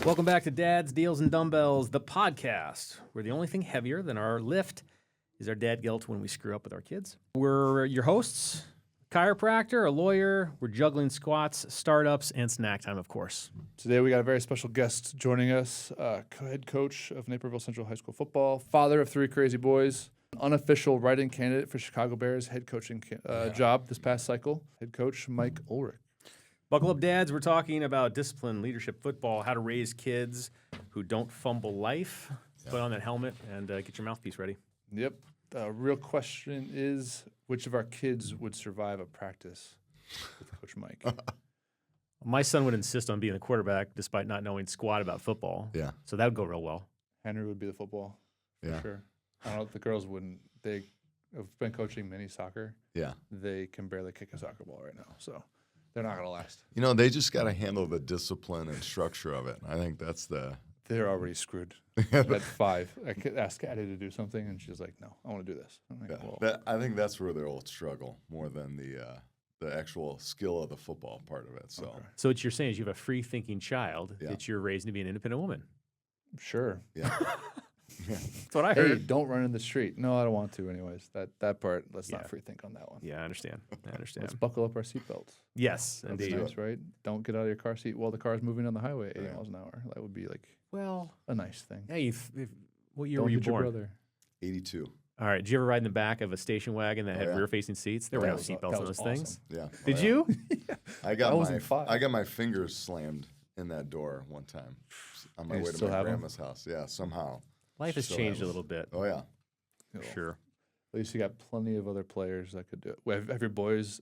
Welcome back to Dad's Deals and Dumbbells, the podcast, where the only thing heavier than our lift is our dad guilt when we screw up with our kids. We're your hosts, chiropractor, a lawyer. We're juggling squats, startups, and snack time, of course. Today we got a very special guest joining us, head coach of Naperville Central High School football, father of 3 crazy boys, unofficial write-in candidate for Chicago Bears head coaching job this past cycle, head coach Mike Ulrich. Buckle up, dads. We're talking about discipline, leadership, football, how to raise kids who don't fumble life. Put on that helmet and get your mouthpiece ready. Yep. The real question is, which of our kids would survive a practice with Coach Mike? My son would insist on being a quarterback despite not knowing squat about football. Yeah. So that would go real well. Henry would be the football, for sure. I don't know if the girls wouldn't. They have been coaching mini soccer. Yeah. They can barely kick a soccer ball right now, so they're not going to last. You know, they just got to handle the discipline and structure of it. I think that's the... They're already screwed. At 5, I could ask Addie to do something, and she's like, "No, I want to do this." I'm like, "Well, I think that's where they'll struggle more than the actual skill of the football part of it. So, So what you're saying is you have a free-thinking child that you're raising to be an independent woman. sure." yeah. That's what I Hey, heard. don't run in the street. No, I don't want to. Anyways, that part. Let's not free think on that one. Yeah, I understand. Let's buckle up our seatbelts. Yes, That's indeed. nice, right? Don't get out of your car seat while the car's moving on the highway at 80 miles an hour. That would be like Well, a nice thing. hey, what year Don't were you hit your born? brother. 82. All right. Did you ever ride in the back of a station wagon that had yeah. rear-facing seats? There were That no was- seatbelts that on was those things. Yeah. Did you? I got my fingers slammed in that door one time on my You way to still my have 'em? grandma's house. Yeah, somehow. Life has Still changed have a 'em. little bit. Oh, yeah. Cool. Sure. At least you got plenty of other players that could do it. Have your boys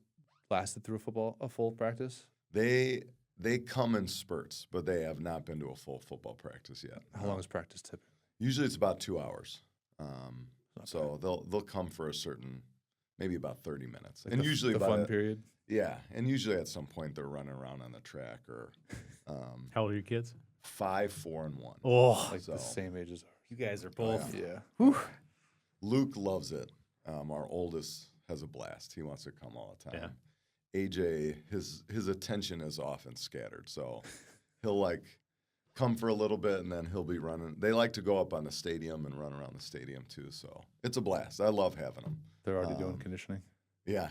lasted through a full practice? They come in spurts, but they have not been to a full football practice yet. How long is practice typically? Usually it's about 2 hours. Not So they'll come for a certain, maybe about 30 minutes. Like and the usually the by fun the- period. Yeah, and usually at some point they're running around on the track or How old are your kids? 5, 4, and 1. Oh, Like the same age as ours. you guys are both. Yeah. Luke loves it. Our oldest has a blast. He wants to come all the time. AJ, his attention is often scattered, so he'll like come for a little bit and then he'll be running. They like to go up on the stadium and run around the stadium too, so it's a blast. I love having them. They're already doing conditioning. Yeah.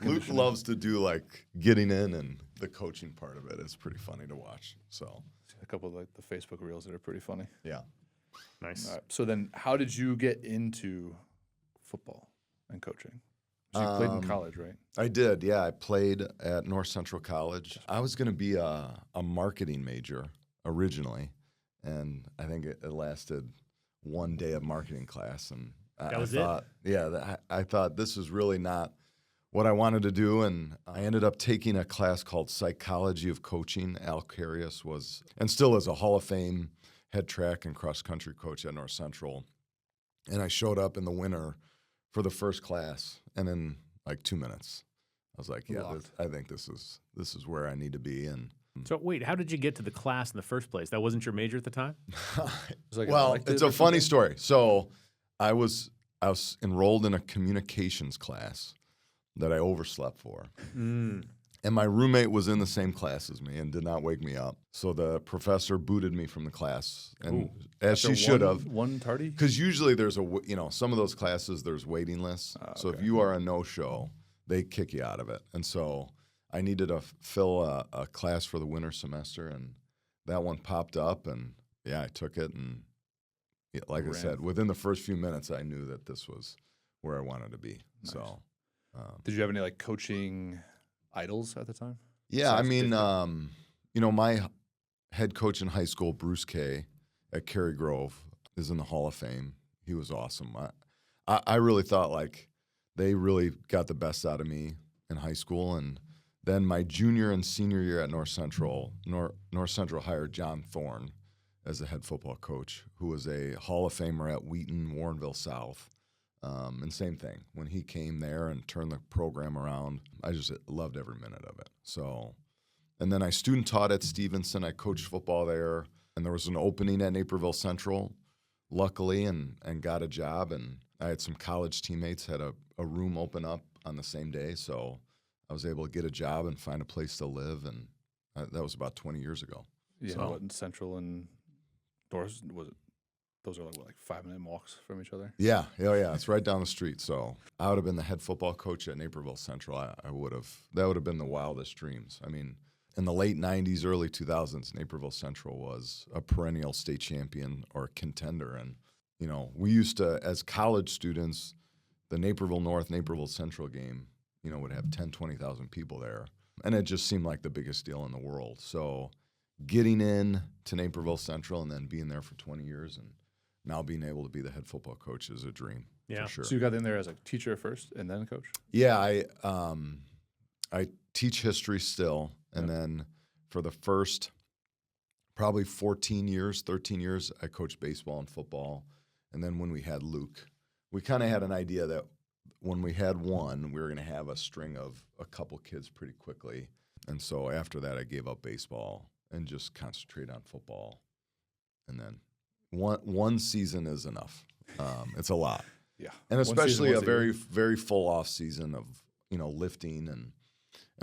Luke loves to do like getting in, and the coaching part of it is pretty funny to watch. So A couple of like the Facebook reels that are pretty funny. yeah. Nice. All right. So then, how did you get into football and coaching? So you played in college, right? I did, yeah. I played at North Central College. I was going to be a marketing major originally, and I think it lasted one day of marketing class, and I thought, I thought this was really not what I wanted to do, and I ended up taking a class called Psychology of Coaching. Al Carius was, and still is, a Hall of Fame head track and cross country coach at North Central, and I showed up in the winter for the first class, and in like 2 minutes, I was like, I think this is where I need to be. And So wait, how did you get to the class in the first place? That wasn't your major at the time? well, it's a funny story. So I was enrolled in a communications class that I overslept for. And my roommate was in the same class as me and did not wake me up. So the professor booted me from the class, and as she should have. One tardy? Because usually there's some of those classes, there's waiting lists. So if you are a no-show, they kick you out of it. And so I needed to fill a class for the winter semester, and that one popped up, and I took it. And like I said, within the first few minutes, I knew that this was where I wanted to be. Nice. So, did you have any like coaching idols at the time? Yeah, I mean, my head coach in high school, Bruce Kay, at Cary Grove, is in the Hall of Fame. He was awesome. I really thought like they really got the best out of me in high school, and then my junior and senior year at North Central hired John Thorne as the head football coach, who was a Hall of Famer at Wheaton, Warrenville South. And same thing, when he came there and turned the program around, I just loved every minute of it. So, and then I student taught at Stevenson. I coached football there, and there was an opening at Naperville Central, luckily, and got a job. And I had some college teammates had a room open up on the same day, so I was able to get a job and find a place to live, and that was about 20 years ago. Yeah, So- what, in Central and North, was it? Those are like 5-minute walks from each other. Yeah, yeah. It's right down the street. So I would have been the head football coach at Naperville Central. That would have been the wildest dreams. I mean, in the late 90s, early 2000s, Naperville Central was a perennial state champion or contender. And, you know, we used to, as college students, the Naperville North, Naperville Central game, you know, would have 10, 20,000 people there. And it just seemed like the biggest deal in the world. So getting in to Naperville Central and then being there for 20 years and now being able to be the head football coach is a dream, Yeah. for sure. So you got in there as a teacher first and then coach? Yeah, I teach history still, and then for the first probably 13 years, I coached baseball and football. And then when we had Luke, we kind of had an idea that when we had one, we were going to have a string of a couple kids pretty quickly. And so after that, I gave up baseball and just concentrate on football. And then one season is enough. It's a lot. Yeah. And One season especially a once year. very full off season of, you know, lifting and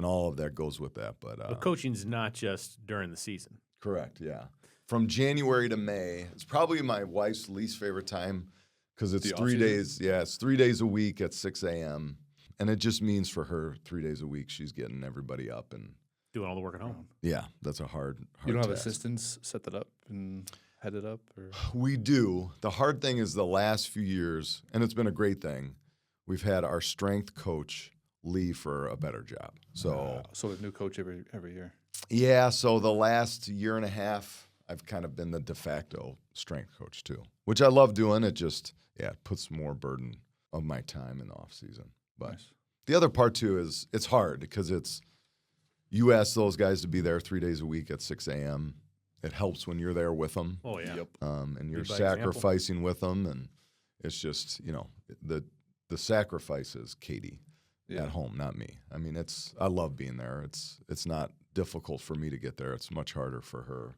all of that goes with that. But coaching's not just during the season. correct, yeah. From January to May, it's probably my wife's least favorite time because it's The 3 off-season? days. Yeah, it's 3 days a week at 6 a.m. And it just means for her 3 days a week she's getting everybody up and Doing all the work at home. yeah, that's a hard You don't have task. assistants set that up and head it up? Or? We do. The hard thing is the last few years, and it's been a great thing, we've had our strength coach leave for a better job. So, So a new coach every year. yeah, so the last year and a half, I've kind of been the de facto strength coach too, which I love doing. It just, it puts more burden of my time in the off season. But Nice. the other part too is it's hard because you ask those guys to be there 3 days a week at 6 a.m. It helps when you're there with them. Oh, yeah. Yep. And you're Lead by example. sacrificing with them, and it's just, you know, the sacrifice is Katie at home, not me. I mean, I love being there. It's not difficult for me to get there. It's much harder for her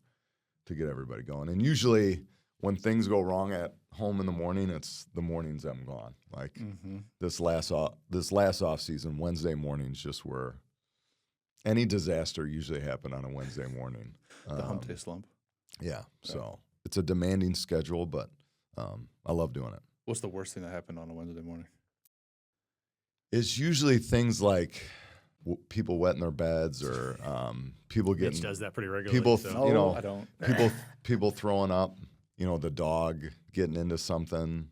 to get everybody going. And usually when things go wrong at home in the morning, it's the mornings I'm gone. Like this last off season, Wednesday mornings just were any disaster usually happened on a Wednesday morning. The hump day slump. Yeah, so it's a demanding schedule, but I love doing it. What's the worst thing that happened on a Wednesday morning? It's usually things like people wetting their beds or people Mitch getting does that pretty regularly. people, so. you know, I don't. people throwing up. You know, the dog getting into something.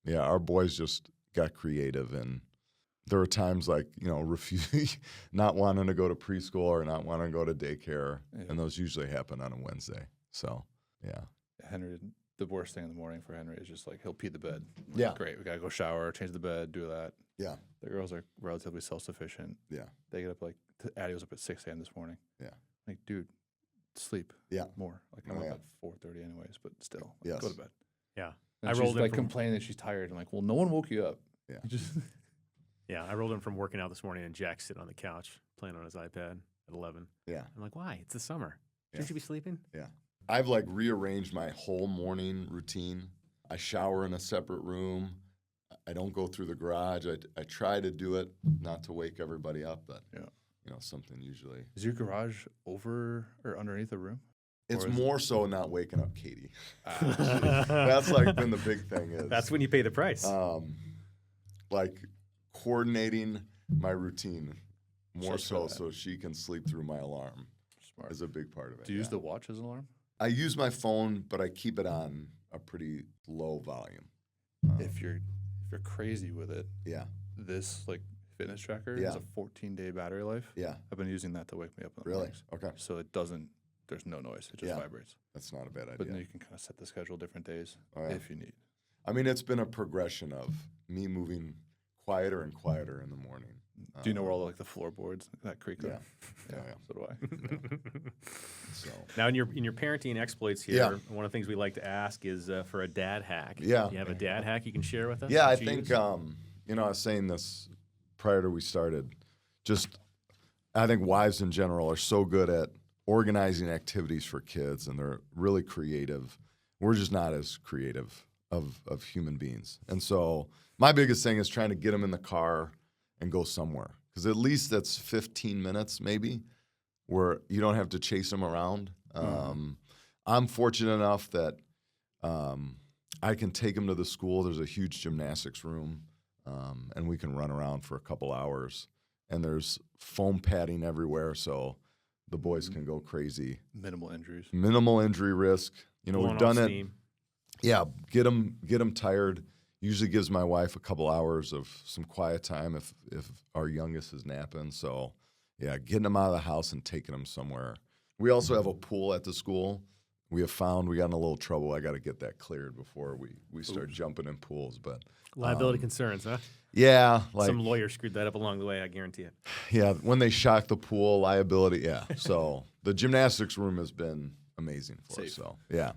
Yeah. Our boys just got creative, and there were times like, you know, not wanting to go to preschool or not wanting to go to daycare, and those usually happen on a Wednesday. So, yeah. Henry, the worst thing in the morning for Henry is just like he'll pee the bed. Like, Yeah. Great. We got to go shower, change the bed, do that. Yeah. The girls are relatively self-sufficient. Yeah. They get up Addie was up at 6 a.m. this morning. Yeah. Like, dude, sleep. Yeah. More. Like, I'm Oh, up yeah. at 4:30 anyways, but still. Yes. Go to bed. Yeah. And I she's rolled in like from- complaining that she's tired. I'm like, well, no one woke you up. Yeah. You just Yeah, I rolled in from working out this morning, and Jack's sitting on the couch playing on his iPad at 11. Yeah. I'm like, why? It's the summer. Yeah. Shouldn't you be sleeping? Yeah. I've like rearranged my whole morning routine. I shower in a separate room. I don't go through the garage. I try to do it not to wake everybody up, but Yeah. you know, something usually. Is your garage over or underneath the room? It's Or is more so not waking up Katie. That's like been the big thing is That's when you pay the price. like coordinating my routine more Just for so that. she can sleep through my alarm Smart. is a big part of it. Do you use yeah. the watch as an alarm? I use my phone, but I keep it on a pretty low volume. If you're crazy with it, Yeah, this like fitness tracker Yeah. has a 14-day battery life. yeah, I've been using that to wake me up in the really? mornings. Okay, So it doesn't. There's no noise. It just Yeah. vibrates. that's not a bad But then idea. you can kind of set the schedule different days Oh, yeah. if you need. I mean, it's been a progression of me moving quieter and quieter in the morning. Do you know where all like the floorboards that creak? Yeah. Up? Yeah. So do I. So Now, in your parenting exploits here, Yeah. one of the things we like to ask is for a dad hack. Yeah. Do you have a dad hack you can share with us? yeah, I that you think use? you know, I was saying this prior to we started. Just I think wives in general are so good at organizing activities for kids, and they're really creative. We're just not as creative of human beings. And so my biggest thing is trying to get them in the car and go somewhere, because at least that's 15 minutes maybe where you don't have to chase them around. I'm fortunate enough that I can take them to the school. There's a huge gymnastics room, and we can run around for a couple hours. And there's foam padding everywhere, so the boys can go crazy. Minimal injuries. Minimal injury risk. We've done it. Steam. Yeah, get them tired. Usually gives my wife a couple hours of some quiet time if our youngest is napping. So, yeah, getting them out of the house and taking them somewhere. We also have a pool at the school. We got in a little trouble. I got to get that cleared before we start jumping in pools. But Liability concerns, huh? yeah, like Some lawyer screwed that up along the way, I guarantee it. yeah, when they shock the pool, liability. Yeah, so the gymnastics room has been amazing for us. So yeah.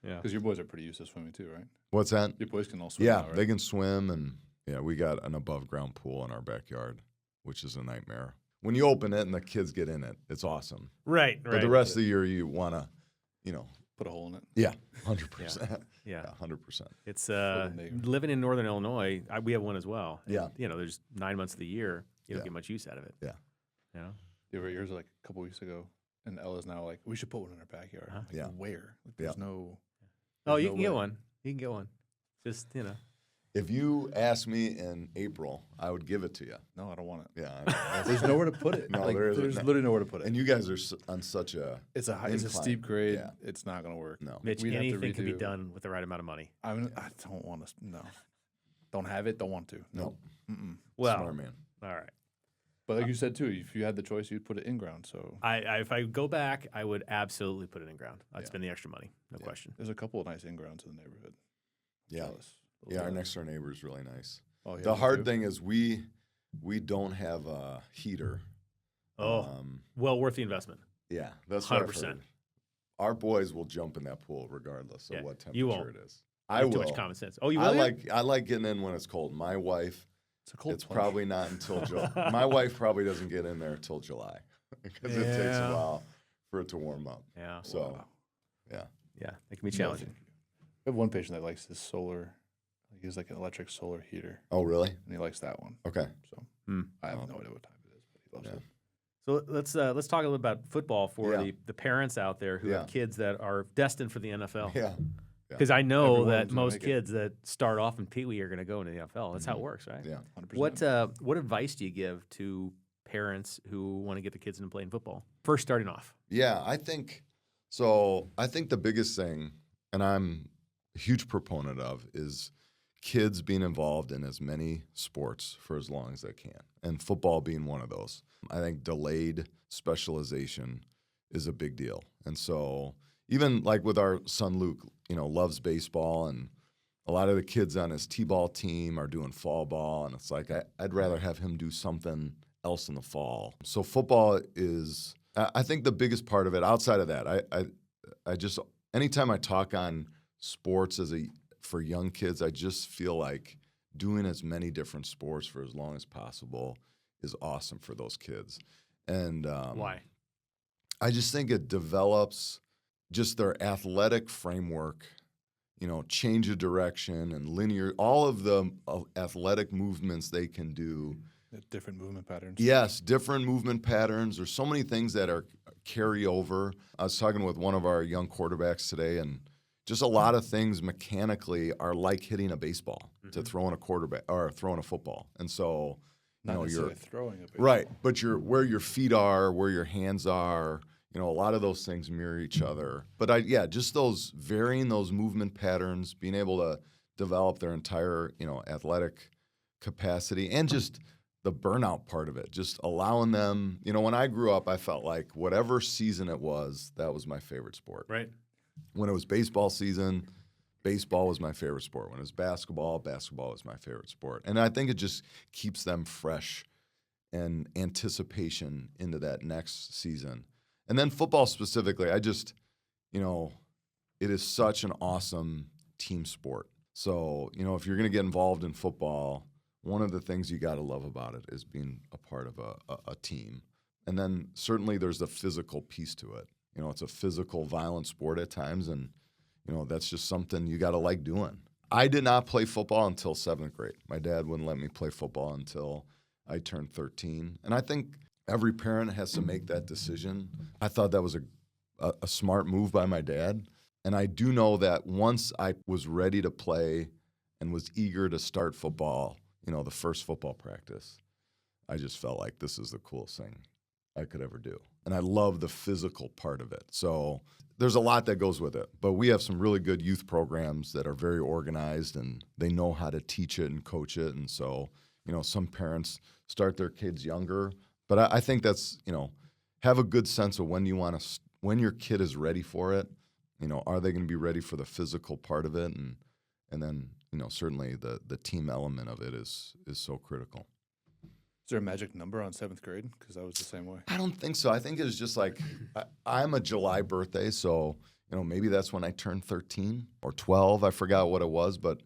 Because your boys are pretty used to swimming too, right? What's that? Your boys can all swim. Yeah, now, right? they can swim, and yeah, we got an above ground pool in our backyard, which is a nightmare. When you open it and the kids get in it, it's awesome. Right. But the rest of the year, you want to, put a hole in it. yeah, 100%. Yeah. 100%. It's living in Northern Illinois. We have one as well. And, Yeah. There's 9 months of the year. You don't Yeah. get much use out of it. Yeah. You were yours like a couple weeks ago, and Ella's now like, we should put one in our backyard. Huh? Like, Yeah. where? Like, there's no. Oh, there's you no can get way. one. You can get one. Just If you asked me in April, I would give it to you. No, I don't want it. Yeah. There's nowhere to put it. No, Like, there isn't. there's literally nowhere to put it. And you guys are on such a It's a incline. steep grade. Yeah. It's not going to work. no. Mitch, We'd have to anything can be redo- done with the right amount of money. I don't want to. No. Don't have it. Don't want to. No. Mm-mm. Well, Smart man. all right. But like you said too, if you had the choice, you'd put it in ground. So If I go back, I would absolutely put it in ground. I'd Yeah. spend the extra money, no question. there's a couple of nice in grounds in the neighborhood. Yeah. Jealous. Yeah, our next door neighbor is really nice. Oh, yeah, The me hard too? thing is we don't have a heater. Oh, well worth the investment. Yeah, that's what I've 100%. heard. Our boys will jump in that pool regardless Yeah, of what you temperature won't. it is. You I have will. Too much common sense. Oh, you I will? like getting in when it's cold. My wife, It's a cold it's plunge. probably not until July. My wife probably doesn't get in there until July because it takes a Yeah. while for it to warm up. Yeah. So, Wow. yeah. Yeah. It can be challenging. We have one patient that likes this solar. He has like an electric solar heater, Oh, really? and he likes that one. Okay. So Hmm. I have Oh. no idea what type it is, but he loves Yeah. it. So let's talk a little about football for Yeah. the parents out there who Yeah. have kids that are destined for the NFL. Yeah. Because I know Everyone's that gonna most make it. kids that start off in Pee Wee are going to go into the NFL. That's how it works, right? Yeah. 100%. What advice do you give to parents who want to get the kids into playing football? First, starting off. Yeah, I think so. I think the biggest thing, and I'm a huge proponent of, is kids being involved in as many sports for as long as they can, and football being one of those. I think delayed specialization is a big deal. And so even like with our son Luke, loves baseball, and a lot of the kids on his t-ball team are doing fall ball, and it's like I'd rather have him do something else in the fall. So football is, I think, the biggest part of it. Outside of that, I just, anytime I talk on sports for young kids, I just feel like doing as many different sports for as long as possible is awesome for those kids. And Why? I just think it develops just their athletic framework, change of direction and linear, all of the athletic movements they can do. Different movement patterns. Yes, different movement patterns. There's so many things that are carry over. I was talking with one of our young quarterbacks today, and just a lot of things mechanically are like hitting a baseball to throwing a quarterback or throwing a football. And so, Not you're necessarily throwing a baseball. right, but where your feet are, where your hands are, a lot of those things mirror each other. But just those varying those movement patterns, being able to develop their entire, athletic capacity, and just the burnout part of it, just allowing them, when I grew up, I felt like whatever season it was, that was my favorite sport. Right. When it was baseball season, baseball was my favorite sport. When it was basketball, basketball was my favorite sport. And I think it just keeps them fresh and anticipation into that next season. And then football specifically, I just, it is such an awesome team sport. So, if you're going to get involved in football, one of the things you got to love about it is being a part of a team. And then certainly there's the physical piece to it. It's a physical, violent sport at times, and, that's just something you got to like doing. I did not play football until 7th grade. My dad wouldn't let me play football until I turned 13. And I think every parent has to make that decision. I thought that was a a smart move by my dad. And I do know that once I was ready to play and was eager to start football, the first football practice, I just felt like this is the coolest thing I could ever do. And I love the physical part of it. So there's a lot that goes with it. But we have some really good youth programs that are very organized, and they know how to teach it and coach it. And so, some parents start their kids younger. But I think that's, have a good sense of when your kid is ready for it. Are they going to be ready for the physical part of it? And then, certainly the team element of it is so critical. Is there a magic number on 7th grade? Because I was the same way. I don't think so. I think it's just like I'm a July birthday, so maybe that's when I turned 13 or 12. I forgot what it was, but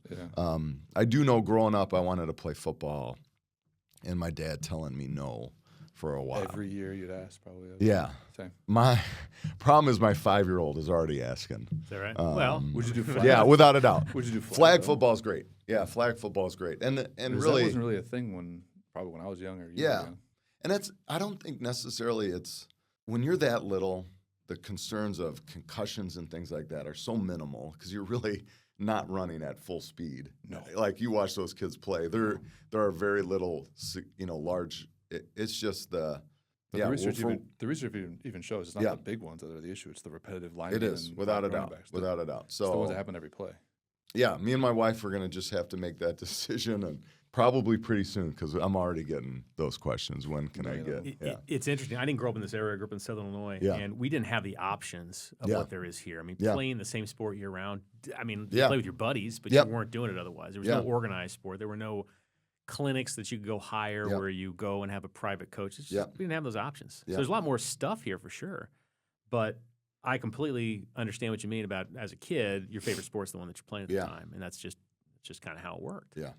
I do know growing up I wanted to play football, and my dad telling me no for a while. Every year you'd ask, probably. Yeah. Same. My problem is my 5-year-old is already asking. Is that right? Well, would you do flag? Yeah, without a doubt. Would you do flag football is great. Yeah, flag football is great, and really that wasn't really a thing when I was younger. Yeah. And I don't think necessarily it's when you're that little, the concerns of concussions and things like that are so minimal because you're really not running at full speed. No. Like you watch those kids play, there are very little, large. It's just the research even shows it's not the big ones that are the issue. It's the repetitive linemen. It is without a doubt. Without a doubt. So it's the ones that happen every play. Yeah, me and my wife are going to just have to make that decision and. Probably pretty soon because I'm already getting those questions. When can I get? It's interesting. I didn't grow up in this area. I grew up in Southern Illinois, and we didn't have the options of what there is here. I mean, playing the same sport year round. I mean, you play with your buddies, but you weren't doing it otherwise. There was no organized sport. There were no clinics that you could go hire where you go and have a private coach. It's just, we didn't have those options. So there's a lot more stuff here for sure. But I completely understand what you mean about as a kid, your favorite sport's the one that you're playing at the time, and that's just kind of how it worked. Yeah.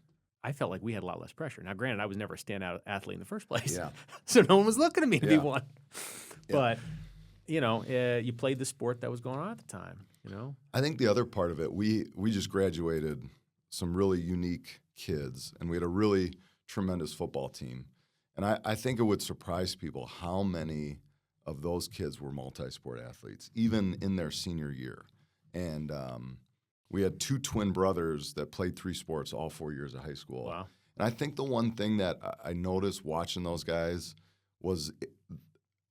I felt like we had a lot less pressure. Now, granted, I was never a standout athlete in the first place, so no one was looking at me to be one. But, you played the sport that was going on at the time, I think the other part of it, we just graduated some really unique kids, and we had a really tremendous football team. And I think it would surprise people how many of those kids were multi-sport athletes, even in their senior year. And we had 2 twin brothers that played 3 sports all 4 years of high school. Wow. And I think the one thing that I noticed watching those guys was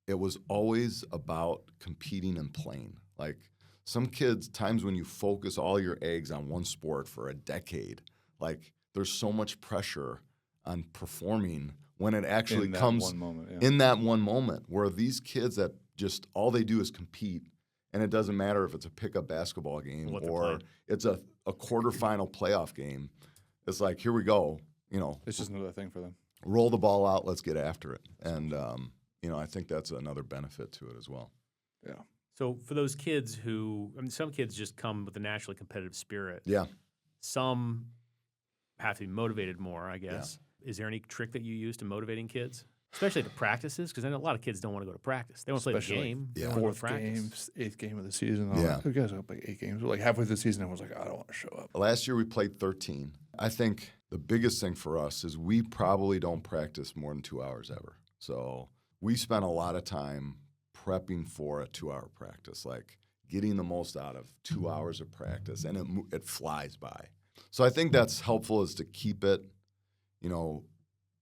it was always about competing and playing. Like some kids, times when you focus all your eggs on one sport for a decade, like there's so much pressure on performing when it actually comes in that one moment where these kids that just all they do is compete. And it doesn't matter if it's a pickup basketball game or it's a quarterfinal playoff game. It's like, here we go. It's just another thing for them. Roll the ball out. Let's get after it. And, I think that's another benefit to it as well. Yeah. So for those kids some kids just come with a naturally competitive spirit. Yeah. Some have to be motivated more, I guess. Yeah. Is there any trick that you use to motivating kids? Especially the practices, because I know a lot of kids don't want to go to practice. They want to play the game. They want to go to practice. 8th game of the season. You guys have like 8 games. Like halfway through the season, everyone's like, I don't want to show up. Last year we played 13. I think the biggest thing for us is we probably don't practice more than 2 hours ever. So we spent a lot of time prepping for a 2-hour practice, like getting the most out of 2 hours of practice, and it flies by. So I think that's helpful is to keep it,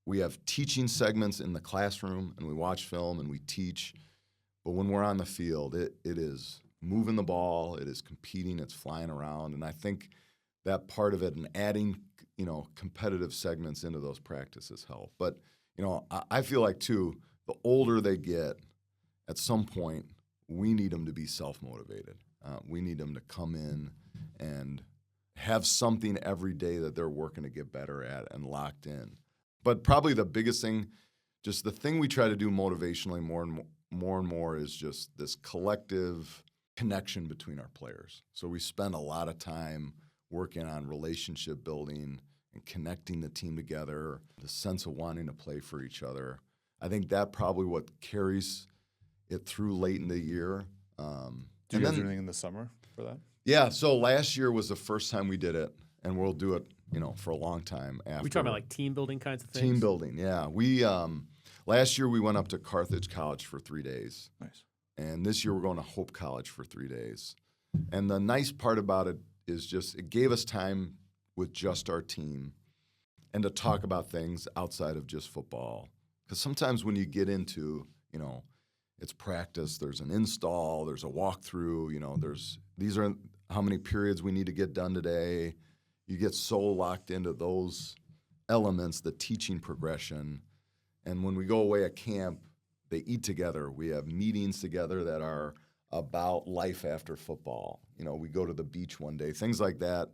we have teaching segments in the classroom, and we watch film, and we teach. But when we're on the field, it is moving the ball, it is competing, it's flying around. And I think that part of it and adding, competitive segments into those practices help. But, I feel like, too, the older they get, at some point, we need them to be self-motivated. We need them to come in and have something every day that they're working to get better at and locked in. But probably the biggest thing, just the thing we try to do motivationally more and more is just this collective connection between our players. So we spend a lot of time working on relationship building and connecting the team together, the sense of wanting to play for each other. I think that probably what carries it through late in the year. Do you guys do anything in the summer for that? Yeah, so last year was the first time we did it, and we'll do it for a long time after. We talking about like team building kinds of things? Team building, yeah. We last year we went up to Carthage College for 3 days. Nice. And this year we're going to Hope College for 3 days. And the nice part about it is just it gave us time with just our team and to talk about things outside of just football. Because sometimes when you get into, it's practice, there's an install, there's a walkthrough, these are how many periods we need to get done today. You get so locked into those elements, the teaching progression. And when we go away at camp, they eat together. We have meetings together that are about life after football. We go to the beach one day, things like that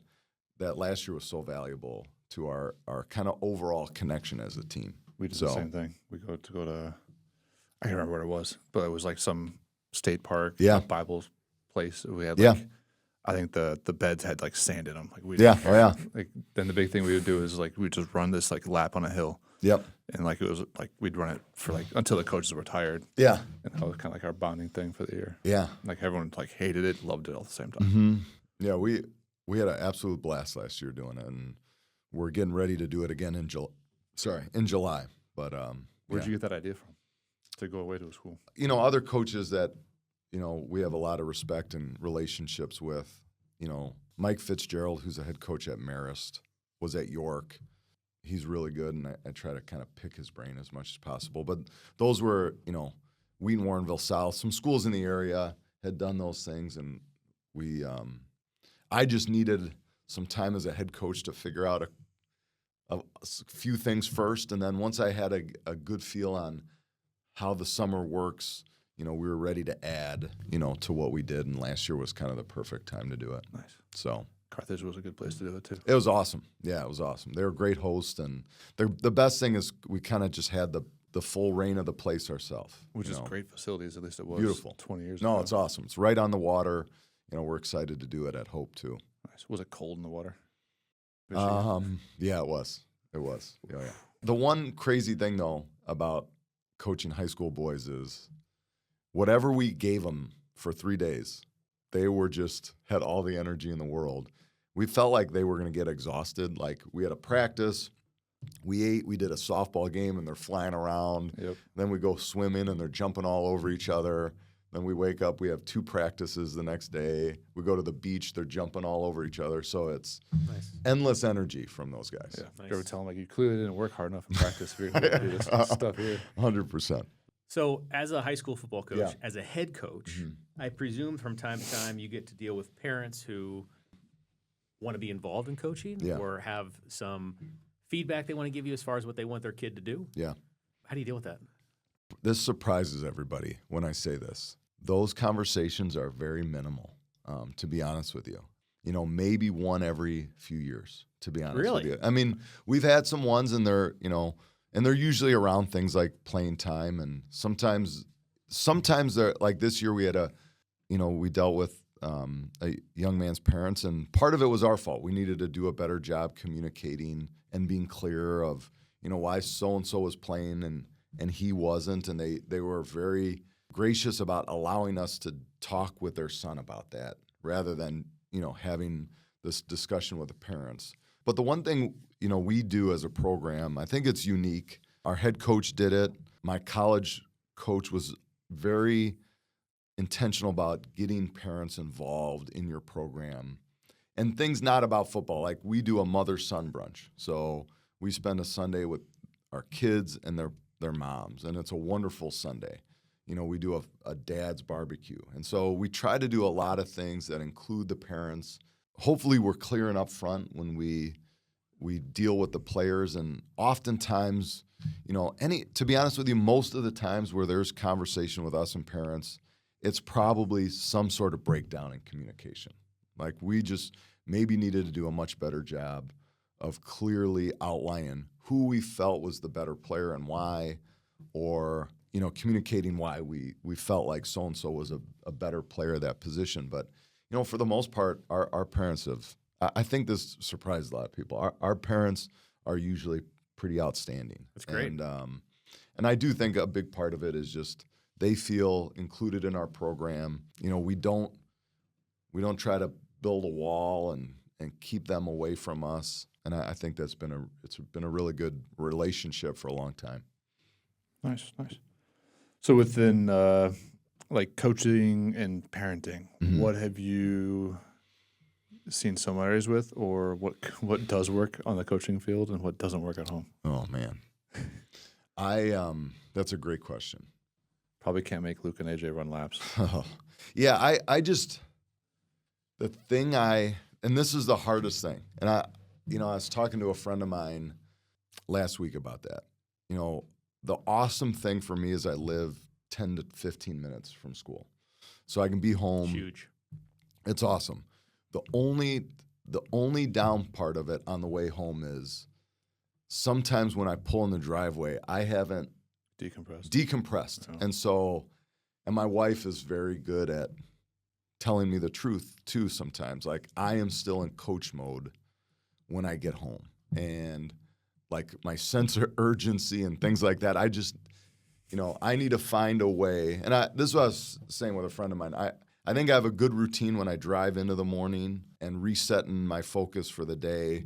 last year was so valuable to our kind of overall connection as a team. We did the same thing. We go to I can't remember what it was, but it was like some state park, Bible place. We had I think the beds had like sand in them. Like we didn't care. Like then the big thing we would do is like we'd just run this like lap on a hill. Yep. And like it was like we'd run it for like until the coaches were tired. Yeah. And that was kind of like our bonding thing for the year. Yeah. Like everyone like hated it, loved it all at the same time. Mm-hmm. Yeah, we had an absolute blast last year doing it, and we're getting ready to do it again in July. But where'd you get that idea from to go away to a school? Other coaches that we have a lot of respect and relationships with. Mike Fitzgerald, who's a head coach at Marist, was at York. He's really good, and I try to kind of pick his brain as much as possible. But those were, Wheaton, Warrenville South, some schools in the area had done those things, and I just needed some time as a head coach to figure out a few things first, and then once I had a good feel on how the summer works, we were ready to add, to what we did, and last year was kind of the perfect time to do it. Nice. So Carthage was a good place to do it too. it was awesome. Yeah, it was awesome. They were great hosts, and the best thing is we kind of just had the full reign of the place ourselves. Which is great facilities, at least it was beautiful. 20 years ago. No, it's awesome. It's right on the water. We're excited to do it at Hope too. Nice. Was it cold in the water? Yeah, it was. It was. Yeah. The one crazy thing though about coaching high school boys is whatever we gave them for 3 days, they were had all the energy in the world. We felt like they were going to get exhausted. Like we had a practice, we ate, we did a softball game, and they're flying around. Yep. Then we go swimming, and they're jumping all over each other. Then we wake up, we have 2 practices the next day. We go to the beach, they're jumping all over each other. So it's endless energy from those guys. Yeah. Nice. You ever tell them, like, you clearly didn't work hard enough in practice if you're going to do this stuff here? 100%. So as a high school football coach, as a head coach, I presume from time to time you get to deal with parents who want to be involved in coaching or have some feedback they want to give you as far as what they want their kid to do. Yeah. How do you deal with that? This surprises everybody when I say this. Those conversations are very minimal, to be honest with you. Maybe one every few years, to be honest with you. I mean, we've had some ones, and they're usually around things like playing time, and sometimes they're like this year we had we dealt with a young man's parents, and part of it was our fault. We needed to do a better job communicating and being clear of why so and so was playing and he wasn't, and they were very gracious about allowing us to talk with their son about that rather than having this discussion with the parents. But the one thing we do as a program, I think it's unique. Our head coach did it. My college coach was very intentional about getting parents involved in your program and things not about football. Like we do a mother-son brunch. So we spend a Sunday with our kids and their moms, and it's a wonderful Sunday. We do a dad's barbecue. And so we try to do a lot of things that include the parents. Hopefully we're clear and upfront when we deal with the players, and oftentimes, to be honest with you, most of the times where there's conversation with us and parents, it's probably some sort of breakdown in communication. Like we just maybe needed to do a much better job of clearly outlining who we felt was the better player and why, or communicating why we felt like so-and-so was a better player at that position. But, for the most part, our parents have, I think this surprised a lot of people. Our parents are usually pretty outstanding. That's great. And I do think a big part of it is just they feel included in our program. We don't try to build a wall and keep them away from us. And I think it's been a really good relationship for a long time. Nice. So within, like coaching and parenting, what have you seen similarities with, or what does work on the coaching field and what doesn't work at home? Oh man, that's a great question. Probably can't make Luke and AJ run laps. Yeah, I just and this is the hardest thing, and I was talking to a friend of mine last week about that. The awesome thing for me is I live 10 to 15 minutes from school, so I can be home. Huge. It's awesome. The only down part of it on the way home is sometimes when I pull in the driveway, I haven't decompressed. Oh. And my wife is very good at telling me the truth too sometimes. Like, I am still in coach mode when I get home. And like my sense of urgency and things like that, I just, I need to find a way. And this is what I was saying with a friend of mine. I think I have a good routine when I drive into the morning and resetting my focus for the day.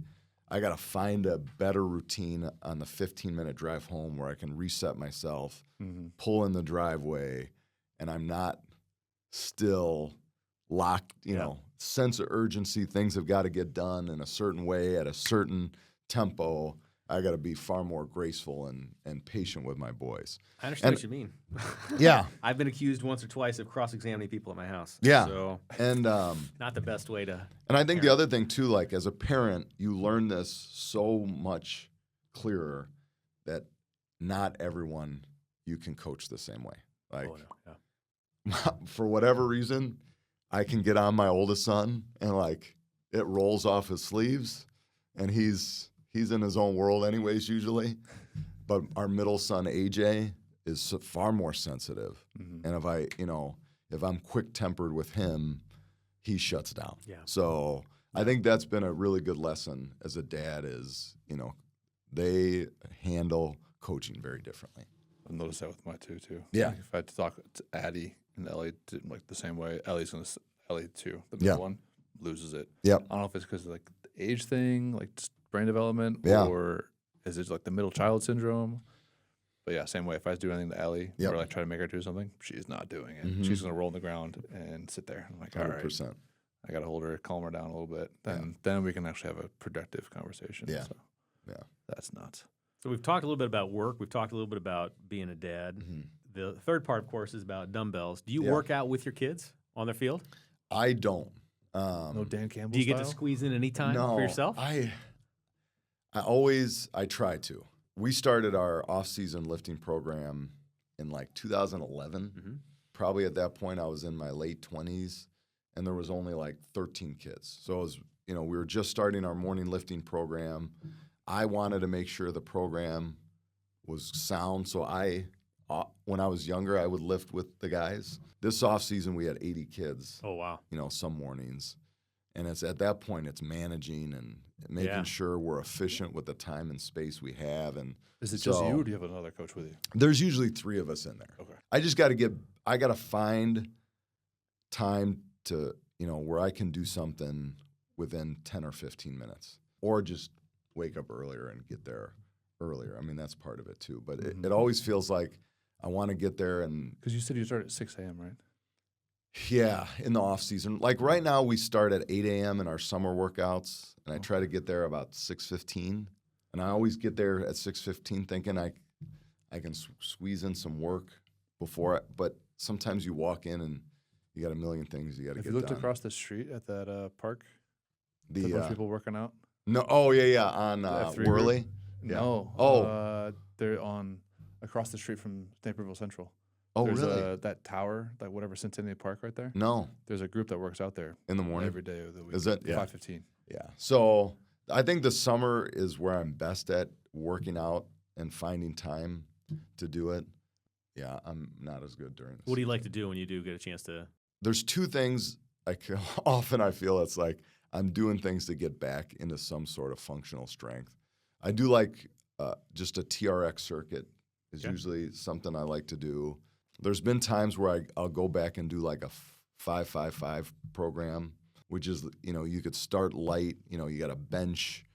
I got to find a better routine on the 15-minute drive home where I can reset myself, pull in the driveway, and I'm not still locked, sense of urgency. Things have got to get done in a certain way at a certain tempo. I got to be far more graceful and patient with my boys. I understand what you mean. Yeah. I've been accused once or twice of cross-examining people at my house. Yeah. So, and not the best way to. And I think the other thing too, like as a parent, you learn this so much clearer that not everyone you can coach the same way. Like, for whatever reason, I can get on my oldest son and like it rolls off his sleeves, and he's in his own world anyways usually. But our middle son AJ is far more sensitive, and if I'm quick-tempered with him, he shuts down. Yeah. So I think that's been a really good lesson as a dad. Is they handle coaching very differently. I've noticed that with my two too. Yeah. Like if I had to talk to Addie and Ellie like the same way, Ellie too. The middle one loses it. Yep. I don't know if it's because of like the age thing, like just brain development, or is it like the middle child syndrome? But yeah, same way. If I was doing anything to Ellie or like try to make her do something, she's not doing it. She's gonna roll on the ground and sit there. I'm like, 100%. All right, I gotta hold her, calm her down a little bit. Then we can actually have a productive conversation. Yeah. So that's nuts. So we've talked a little bit about work. We've talked a little bit about being a dad. The third part, of course, is about dumbbells. Do you work out with your kids on their field? I don't. No Dan Campbell Do you get style? to squeeze in any time for yourself? I try to. We started our off-season lifting program in like 2011. Probably at that point I was in my late 20s, and there was only like 13 kids. So it was, we were just starting our morning lifting program. I wanted to make sure the program was sound, so when I was younger, I would lift with the guys. This off-season we had 80 kids. Oh, wow. Some mornings. And it's at that point, it's managing and making sure we're efficient with the time and space we have. And is it just you, or do you have another coach with you? There's usually 3 of us in there. Okay. I just I got to find time to, where I can do something within 10 or 15 minutes, or just wake up earlier and get there earlier. I mean, that's part of it too. But it always feels like I want to get there. And because you said you start at 6 a.m., right? Yeah, in the off season. Like right now, we start at 8 a.m. in our summer workouts, and I try to get there about 6:15. And I always get there at 6:15 thinking I can squeeze in some work before. But sometimes you walk in and you got a million things you got to get done. Have you looked across the street at that park? A bunch of people working out? No. Oh, yeah, on Worley? Yeah. No. They're across the street from Naperville Central. Oh, There's really? That tower, like whatever, Centennial Park right there? No. There's a group that works out there. In the morning? Every day of the week. Is it? Yeah. 5:15. Yeah. So I think the summer is where I'm best at working out and finding time to do it. Yeah, I'm not as good during this. What do you like to do when you do get a chance to? There's 2 things often I feel it's like I'm doing things to get back into some sort of functional strength. I do like just a TRX circuit is usually something I like to do. There's been times where I'll go back and do like a 5-5-5 program, which is, you could start light, you got a bench,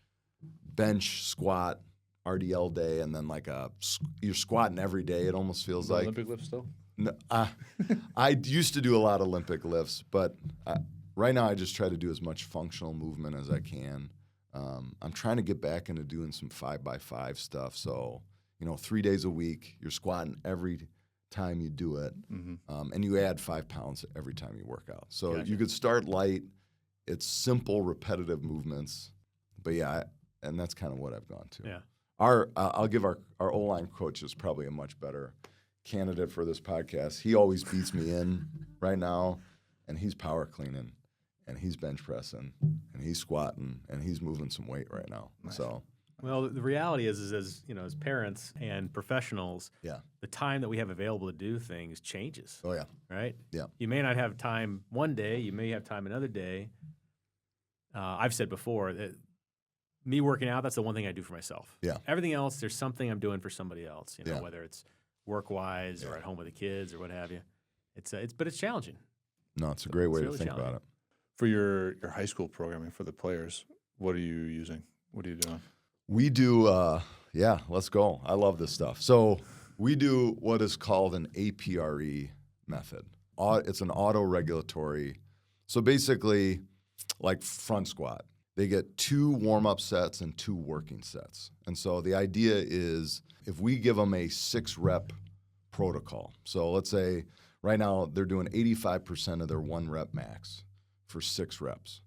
squat, RDL day, and then like you're squatting every day, it almost feels like. Olympic lift still? No, I used to do a lot of Olympic lifts, but right now I just try to do as much functional movement as I can. I'm trying to get back into doing some 5x5 stuff. So, 3 days a week, you're squatting every time you do it, and you add 5 pounds every time you work out. So you could start light. It's simple, repetitive movements. But yeah, and that's kind of what I've gone to. Yeah. I'll give our O-line coach is probably a much better candidate for this podcast. He always beats me in right now, and he's power cleaning, and he's bench pressing, and he's squatting, and he's moving some weight right now. Nice. So, well, the reality is as as parents and professionals, the time that we have available to do things changes. Oh yeah, right. Yeah, you may not have time one day. You may have time another day. I've said before that me working out, that's the one thing I do for myself. Yeah. Everything else, there's something I'm doing for somebody else. Yeah. Whether it's work-wise or at home with the kids or what have you. But it's challenging. No, it's a great way really to think about it. For your high school programming for the players, what are you using? What are you doing? We do, let's go. I love this stuff. So we do what is called an APRE method. It's an auto-regulatory. So basically, like front squat, they get 2 warm-up sets and 2 working sets. And so the idea is if we give them a 6-rep protocol, so let's say right now they're doing 85% of their 1-rep max for 6 reps.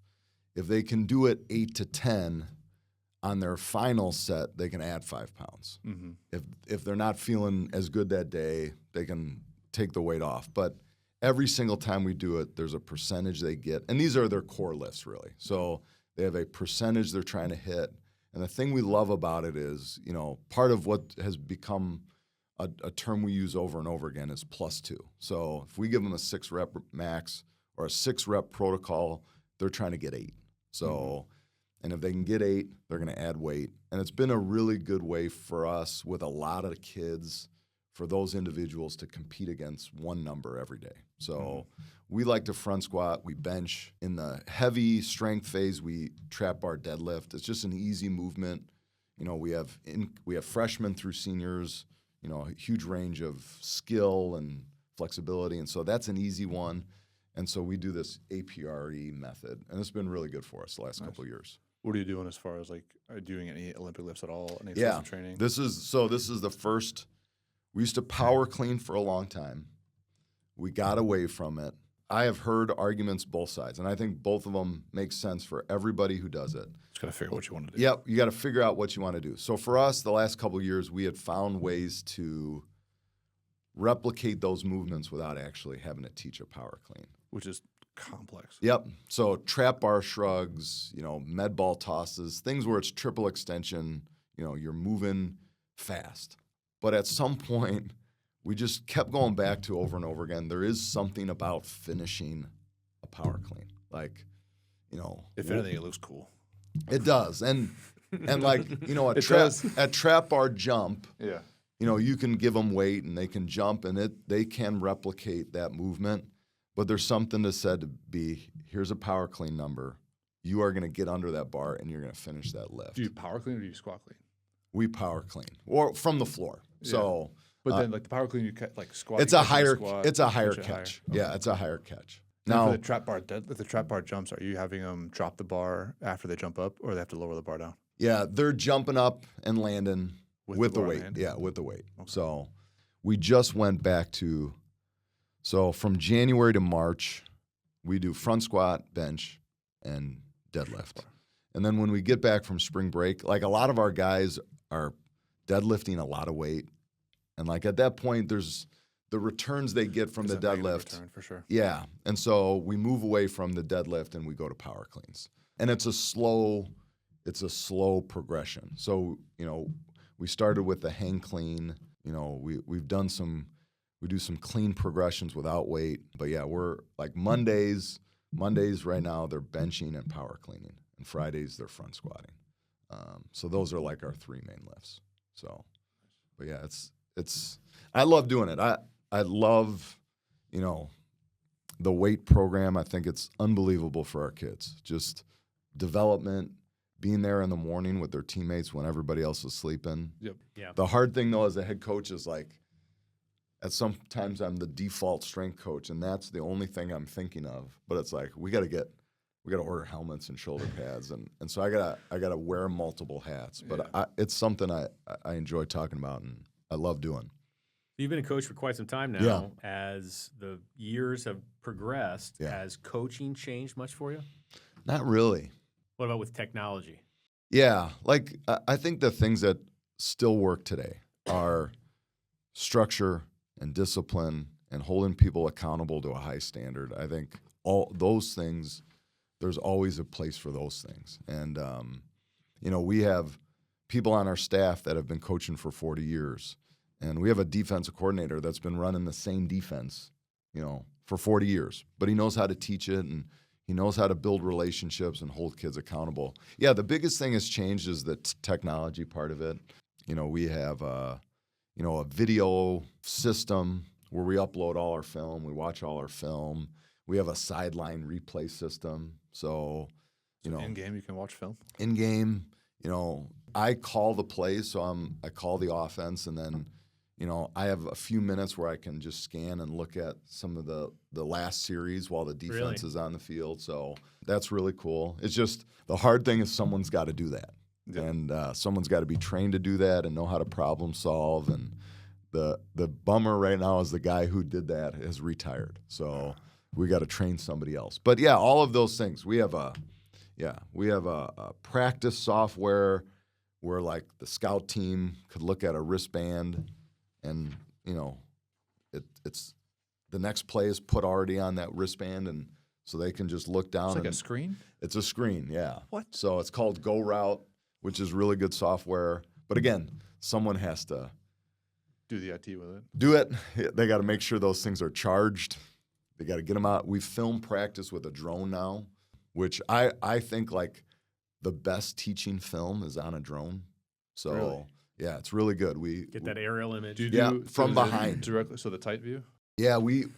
If they can do it 8 to 10 on their final set, they can add 5 pounds. Mm-hmm. If they're not feeling as good that day, they can take the weight off. But every single time we do it, there's a percentage they get. And these are their core lifts, really. So they have a percentage they're trying to hit. And the thing we love about it is, part of what has become a term we use over and over again is +2. So if we give them a 6-rep max or a 6-rep protocol, they're trying to get 8. So, and if they can get 8, they're going to add weight. And it's been a really good way for us with a lot of kids, for those individuals to compete against one number every day. So we like to front squat, we bench. In the heavy strength phase, we trap bar deadlift. It's just an easy movement. We have freshmen through seniors, a huge range of skill and flexibility. And so that's an easy one. And so we do this APRE method, and it's been really good for us the last couple of years. What are you doing as far as are you doing any Olympic lifts at all? Any training? This is the first. We used to power clean for a long time. We got away from it. I have heard arguments both sides, and I think both of them make sense for everybody who does it. Just got to figure out what you want to do. Yep, you got to figure out what you want to do. So for us, the last couple of years, we had found ways to replicate those movements without actually having to teach a power clean. Which is complex. Yep. So trap bar shrugs, med ball tosses, things where it's triple extension, you're moving fast. But at some point, we just kept going back to over and over again. There is something about finishing a power clean. If anything, it looks cool. It does. And a trap bar jump, you can give them weight and they can jump and they can replicate that movement. But there's something to said to be, here's a power clean number. You are going to get under that bar and you're going to finish that lift. Do you power clean or do you squat clean? We power clean or from the floor. Yeah. So, but then the power clean you squat. It's a higher catch. Okay. Yeah, it's a higher catch. Now for the trap bar jumps, are you having them drop the bar after they jump up, or they have to lower the bar down? Yeah, they're jumping up and landing with the weight. Yeah, with the weight. Okay. So we just went back to. So from January to March, we do front squat, bench, and deadlift. And then when we get back from spring break, a lot of our guys are deadlifting a lot of weight. And at that point, there's the returns they get from the deadlift. Return for sure. Yeah. And so we move away from the deadlift and we go to power cleans. And it's a slow progression. So, we started with the hang clean. We do some clean progressions without weight. But yeah, we're Mondays right now, they're benching and power cleaning. And Fridays, they're front squatting. So those are our 3 main lifts. So, but yeah, I love doing it. I love, the weight program. I think it's unbelievable for our kids. Just development, being there in the morning with their teammates when everybody else is sleeping. Yep. Yeah. The hard thing, though, as a head coach is sometimes I'm the default strength coach, and that's the only thing I'm thinking of. But it's like we got to order helmets and shoulder pads, and so I gotta wear multiple hats. But it's something I enjoy talking about and I love doing. You've been a coach for quite some time now. Yeah. As the years have progressed, has coaching changed much for you? Not really. What about with technology? Yeah, like I think the things that still work today are structure and discipline and holding people accountable to a high standard. I think all those things, there's always a place for those things. And, we have people on our staff that have been coaching for 40 years. And we have a defensive coordinator that's been running the same defense, for 40 years. But he knows how to teach it, and he knows how to build relationships and hold kids accountable. Yeah, the biggest thing that's changed is the technology part of it. We have a video system where we upload all our film. We watch all our film. We have a sideline replay system. So in-game you can watch film? In-game, I call the plays, so I call the offense, and then I have a few minutes where I can just scan and look at some of the last series while the defense is on the field. So that's really cool. It's just the hard thing is someone's got to do that. Yeah. And someone's got to be trained to do that and know how to problem solve. And the bummer right now is the guy who did that has retired. So we got to train somebody else. But yeah, all of those things. We have a practice software where like the scout team could look at a wristband and it's the next play is put already on that wristband, and so they can just look down. It's like a screen? It's a screen, yeah. What? So it's called Go Route, which is really good software. But again, someone has to do the IT with it. Do it. They got to make sure those things are charged. They got to get them out. We film practice with a drone now, which I think like the best teaching film is on a drone. So really? Yeah, it's really good. We get that aerial image. From behind directly. So the tight view. Yeah,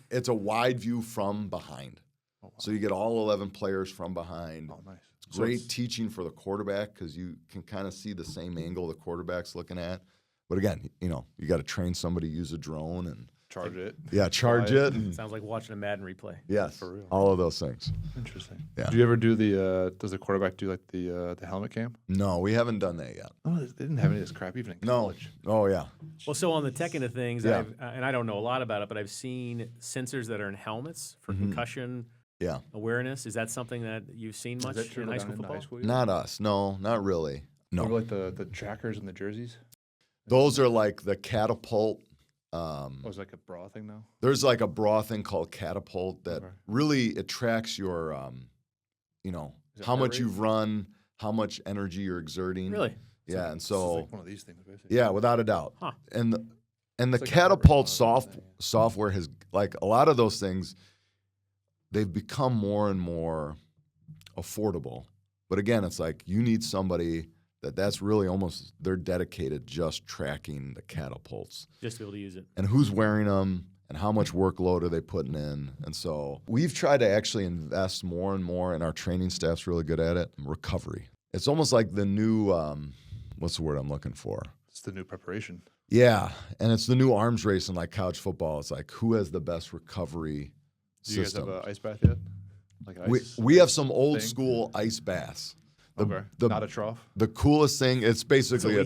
it's a wide view from behind. Oh, wow. So you get all 11 players from behind. Oh, nice. It's great teaching for the quarterback because you can kind of see the same angle the quarterback's looking at. But again, you got to train somebody to use a drone and charge it. Yeah, charge it. And, sounds like watching a Madden replay. Yes, for real. All of those things. Interesting. Yeah. Do you ever do does the quarterback do like the helmet cam? No, we haven't done that yet. Oh, they didn't have any of this crap even in college. No. Oh, yeah. Well, so on the tech end of things, Yeah. and I don't know a lot about it, but I've seen sensors that are in helmets for concussion awareness. Is that something that you've seen much in high school football? Not us. No, not really. No. What about the trackers and the jerseys? Those are like the catapult. It's like a bra thing now? There's like a bra thing called catapult that really it tracks your, how much you've run, how much energy you're exerting. Really? Yeah, and so like one of these things, basically. Yeah, without a doubt. Huh. And the catapult software has like a lot of those things. They've become more and more affordable, but again, it's like you need somebody that's really almost they're dedicated just tracking the catapults. Just to be able to use it. And who's wearing them and how much workload are they putting in. And so we've tried to actually invest more and more, and our training staff's really good at it, recovery. It's almost like the new, what's the word I'm looking for? It's the new preparation. Yeah, and it's the new arms race in like college football. It's like who has the best recovery system. Do you guys have an ice bath yet? Like we have some old school ice baths. Not a trough. The coolest thing, it's basically a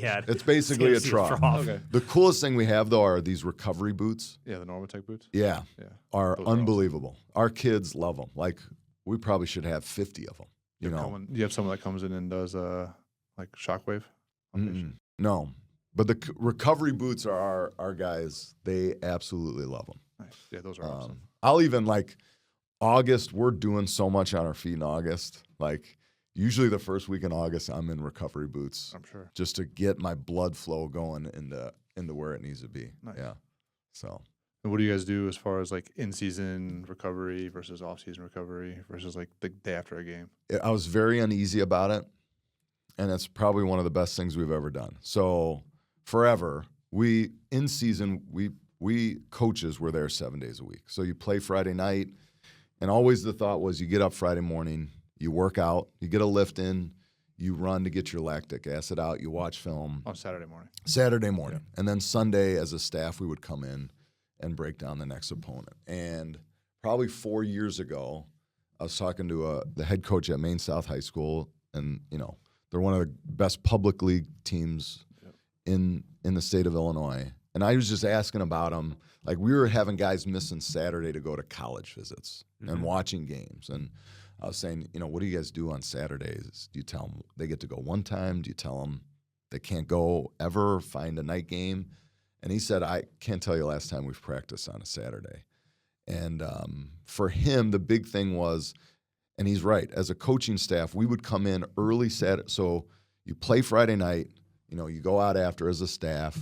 trough. Okay. The coolest thing we have though are these recovery boots. Yeah, the Normatec boots. Yeah. Are unbelievable. Our kids love them. Like we probably should have 50 of them. You have someone that comes in and does like shockwave? No, but the recovery boots are our guys. They absolutely love them. Nice. Yeah, those are awesome. I'll even like August. We're doing so much on our feet in August. Like. Usually the first week in August, I'm in recovery boots. I'm sure. Just to get my blood flow going into where it needs to be. Nice. Yeah. So. And what do you guys do as far as like in-season recovery versus off-season recovery versus like the day after a game? I was very uneasy about it, and it's probably one of the best things we've ever done. So forever, in season, we coaches were there 7 days a week. So you play Friday night, and always the thought was you get up Friday morning, you work out, you get a lift in, you run to get your lactic acid out, you watch film. On Saturday morning. Yeah. And then Sunday as a staff, we would come in and break down the next opponent. And probably 4 years ago, I was talking to the head coach at Maine South High School, and they're one of the best public league teams in the state of Illinois. And I was just asking about them. Like, we were having guys missing Saturday to go to college visits and watching games. And I was saying, what do you guys do on Saturdays? Do you tell them they get to go one time? Do you tell them they can't go ever, find a night game? And he said, I can't tell you last time we've practiced on a Saturday. And for him, the big thing was, and he's right, as a coaching staff, we would come in early Saturday. So you play Friday night, you go out after as a staff,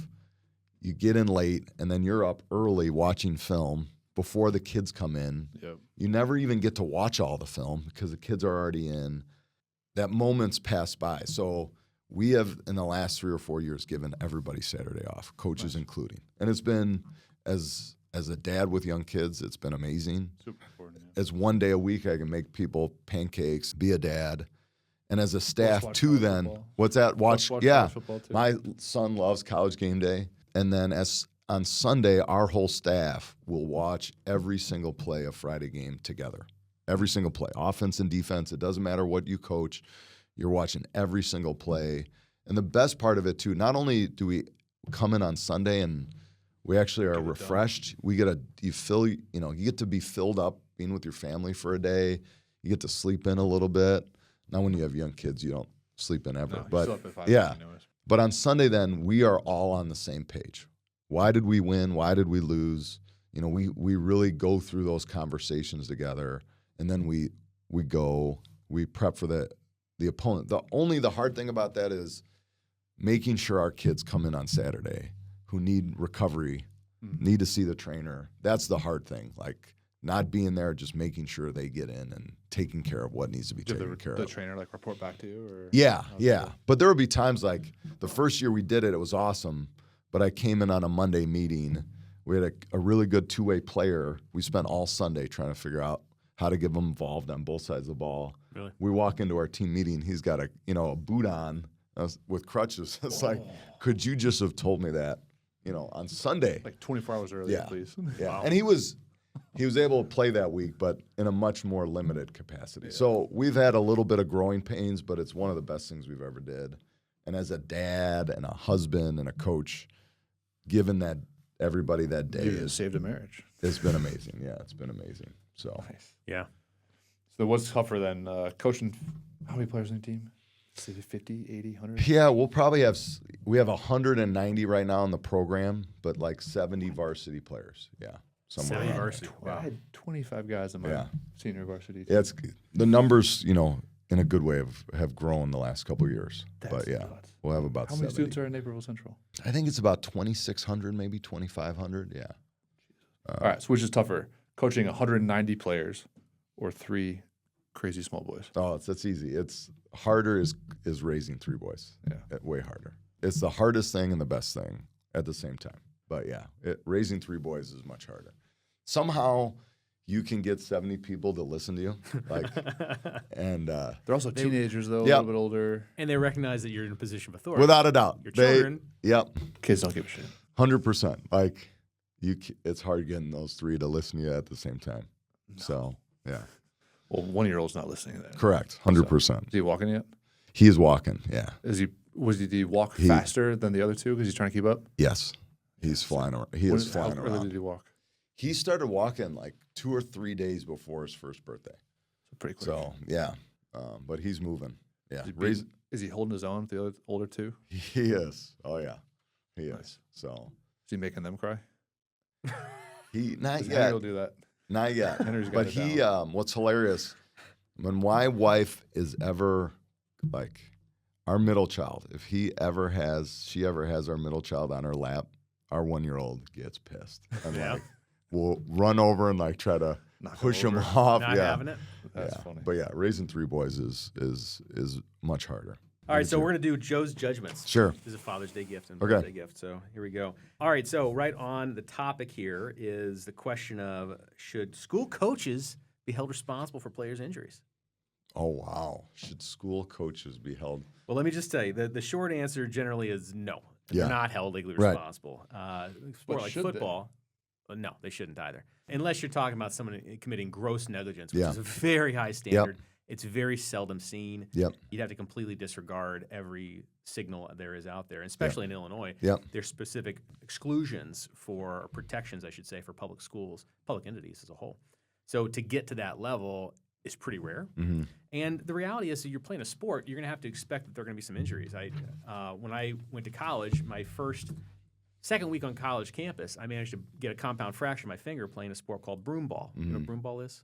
you get in late, and then you're up early watching film before the kids come in. Yep. You never even get to watch all the film because the kids are already in. That moment's passed by. So we have, in the last 3 or 4 years, given everybody Saturday off, coaches including. And it's been, as a dad with young kids, it's been amazing. Super important. Yeah. As one day a week, I can make people pancakes, be a dad. And as a staff, watch too, college then, football. what's that? Watch college football, too. My son loves College Game Day. And then on Sunday, our whole staff will watch every single play of Friday game together. Every single play, offense and defense. It doesn't matter what you coach. You're watching every single play. And the best part of it, too, not only do we come in on Sunday and we actually are refreshed, we get you get to be filled up being with your family for a day. You get to sleep in a little bit. Now, when you have young kids, you don't sleep in ever. No, but still up at 5 yeah. anyways. But on Sunday, then, we are all on the same page. Why did we win? Why did we lose? We really go through those conversations together, and then we prep for the opponent. The hard thing about that is making sure our kids come in on Saturday who need recovery, need to see the trainer. That's the hard thing. Like, not being there, just making sure they get in and taking care of what needs to be taken care the of. trainer report back to you? Or Yeah. But there would be times like the first year we did it, it was awesome. But I came in on a Monday meeting. We had a really good two-way player. We spent all Sunday trying to figure out how to get them involved on both sides of the ball. Really? We walk into our team meeting. He's got a boot on with crutches. It's like, could you just have told me that, on Sunday? Like 24 hours earlier, please. Yeah. Wow. And he was able to play that week, but in a much more limited capacity. Yeah. So we've had a little bit of growing pains, but it's one of the best things we've ever did. And as a dad and a husband and a coach, giving that everybody that day You saved a marriage. It's been amazing. Yeah, it's been amazing. So Nice. Yeah. So what's tougher than coaching? How many players on your team? Say 50, 80, 100? yeah, we'll probably have 190 right now in the program, but like 70 varsity players. Yeah. Somewhere 70 around there. varsity. I Wow. had 25 guys in my senior varsity team. Yeah, it's the numbers, in a good way have grown the last couple of years. That's but yeah, nuts. we'll have about How many 70. students are in Naperville Central? I think it's about 2,600, maybe 2,500. Yeah. All right, so which is tougher, coaching 190 players or 3 crazy small boys? Oh, that's easy. It's harder is raising 3 boys. Yeah. Way harder. It's the hardest thing and the best thing at the same time. But yeah, raising 3 boys is much harder. Somehow you can get 70 people to listen to you, and They're also teenagers, though, a Yep. little bit older. And they recognize that you're in a position of authority. without a doubt, Your children. Yep, Kids don't give a shit. 100%. It's hard getting those 3 to listen to you at the same time. No. So yeah, Well, 1-year-old's not listening to that. correct, 100%. Is he walking yet? He is walking. Yeah. Did he walk faster than the other 2 because he's trying to keep up? Yes. He's flying around. He is flying How early around. did he walk? He started walking like 2 or 3 days before his first birthday. So pretty quick. So yeah, but he's moving. Yeah, Is he holding his own with the older 2? he is. Oh yeah, he is. Nice. So Is he making them cry? he not Henry yet, will do that. not yet. Henry's got But it he, down. what's hilarious, when my wife is ever like our middle child, if she ever has our middle child on her lap, our 1-year-old gets pissed and Yeah. we'll run over and try to Knock him push him over. off. Not having it. That's yeah. funny. But yeah, raising 3 boys is much harder. All right, so we're going to do Joe's judgments. Sure. This is a Father's Day gift and Okay. birthday gift, so here we go. All right, so right on the topic here is the question of, should school coaches be held responsible for players' injuries? Oh, wow. Should school coaches be held? Well, let me just tell you, the short answer generally is no. Yeah. They're not held legally Right. responsible. Sport But like should they? football. No, they shouldn't either. Unless you're talking about someone committing gross negligence, which Yeah. is a very high standard. It's very seldom seen. Yep. You'd have to completely disregard every signal there is out there, and especially in Illinois. Yep. There's specific exclusions or protections, I should say, for public schools, public entities as a whole. So to get to that level is pretty rare. Mm-hmm. And the reality is that you're playing a sport, you're going to have to expect that there are going to be some injuries. When I went to college, my second week on college campus, I managed to get a compound fracture in my finger playing a sport called broom ball. You know what broom ball is?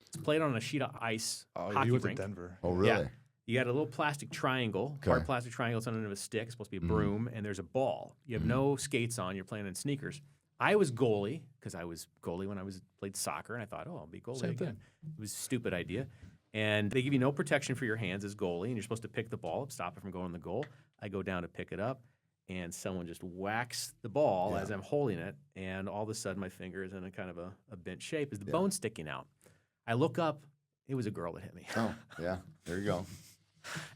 It's played on a sheet of ice. Hockey you went rink. to Denver. Oh, really? Yeah. You got a little plastic triangle, hard plastic triangle. It's on the end of a stick. It's supposed to be a broom, and there's a ball. You have no skates on. You're playing in sneakers. I was goalie because I was goalie when I played soccer, and I thought, I'll be goalie Same again. thing. It was a stupid idea. And they give you no protection for your hands as goalie, and you're supposed to pick the ball up, stop it from going in the goal. I go down to pick it up, and someone just whacks the ball as I'm holding it, and all of a sudden my finger is in a kind of a bent shape. Is the bone sticking out? I look up. It was a girl that hit me. Oh, yeah. There you go.